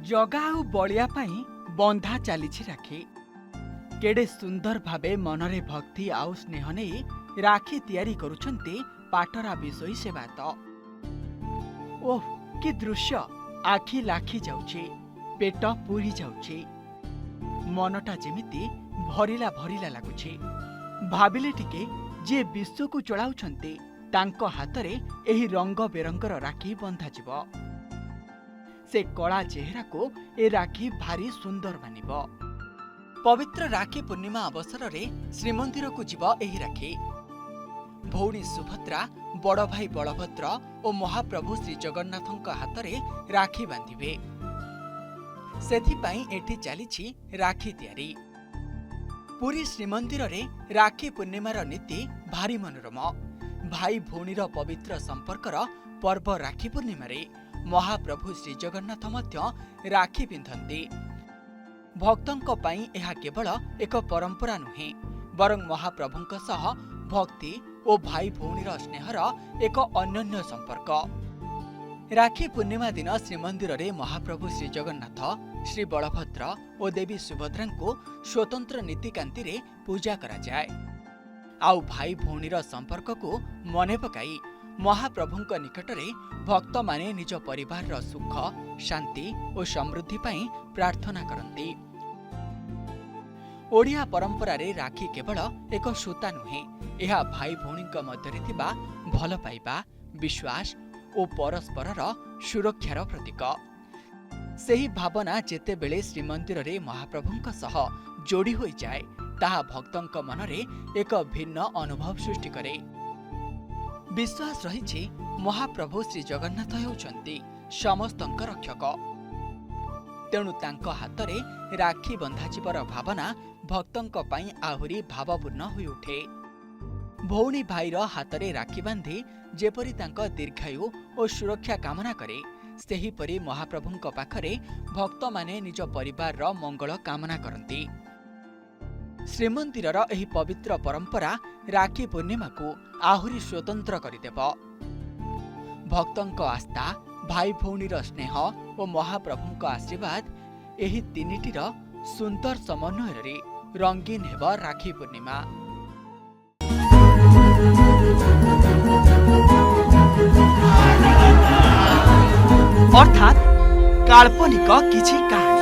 जगा आउ बलिया पाई बंधा चलीछि राखी। केडे सुंदर भावे मनरे भक्ति आउ स्नेह नहीं राखी तैयारी करुछन्ते पाटरा विषयी सेवायत। ओह कि दृश्य, आखि लाखी जाउछि, पेट पूरी जाउछि, मनटा जेमिति भरिला भरिला लागुछि। भाबिले टिके जे विश्व को चलाउछन्ते तांको हातरे एही रंग बेरंगर राखी बंधा जिवो। से कला चेहरा को ए राखी भारी सुंदर मानिब। पवित्र राखी पूर्णिमा अवसर में श्रीमंदिर को जीव एही राखी। भौणी सुभद्रा, बड़ भाई बलभद्र और महाप्रभु श्री जगन्नाथ हाथ में राखी बांधिबे। सेथिपाई एठी चलीछि राखी तैयारी। पुरी श्रीमंदिर रे राखी पूर्णिमार नीति भारी मनोरम। भाई भौणीर पवित्र संपर्कर पर्व राखी पूर्णिमा रे महाप्रभु श्री जगन्नाथ मध्य राखी पिंधंती। भक्तों पाई यह केवल एक परंपरा नुहे, बरं महाप्रभुंक सह भक्ति और भाई भौणीर स्नेहर एक अन्योन्य संपर्क। राखी पूर्णिमा दिन श्रीमंदिर रे महाप्रभु श्री जगन्नाथ, श्री बलभद्र और देवी सुभद्रा को स्वतंत्र नीतिकांति रे पूजा करा जाए। आउ भाई भौणीर संपर्क को मने पकाई महाप्रभुंक निकटरे भक्त माने निज परिवार रो सुख, शांति और समृद्धि पाई प्रार्थना करती। ओडिया परंपरा रे राखी केवल एक सूता नुहे, यह भाई भौणींक मध्यरे थिबा भल पाइबा, विश्वास और परस्परर सुरक्षार प्रतीक। सेही भावना जेते बेले श्रीमंदिर रे महाप्रभुंक सह जोड़ी होई जाए, ताहा भक्तों मनरे एक भिन्न अनुभव सृष्टि करे। विश्वास रही महाप्रभु श्री जगन्नाथ हेउछन्ति समस्तंक रक्षक। तेणु तांको हातरे राखी बंधाजिबर भावना भक्तों पाई आहुरी भावपूर्ण होई उठे। भौणी भाईर हातरे राखी बांधी जेपरी तांको दीर्घायु और सुरक्षा कामना करे, सेहीपरि महाप्रभुंक पाखरे भक्त माने निज परिवार रो मंगल कामना करती। श्रीमंदिरर एही पवित्र परंपरा राखी पूर्णिमा को आहुरी स्वतंत्र करदेव। भक्तों आस्था, भाई भौणीर स्नेह और महाप्रभुंक आशीर्वाद एही तीनिटीर सुंदर समन्वय रे रंगीन हेब राखी पूर्णिमा। अर्थात काल्पनिक किछि कहानी।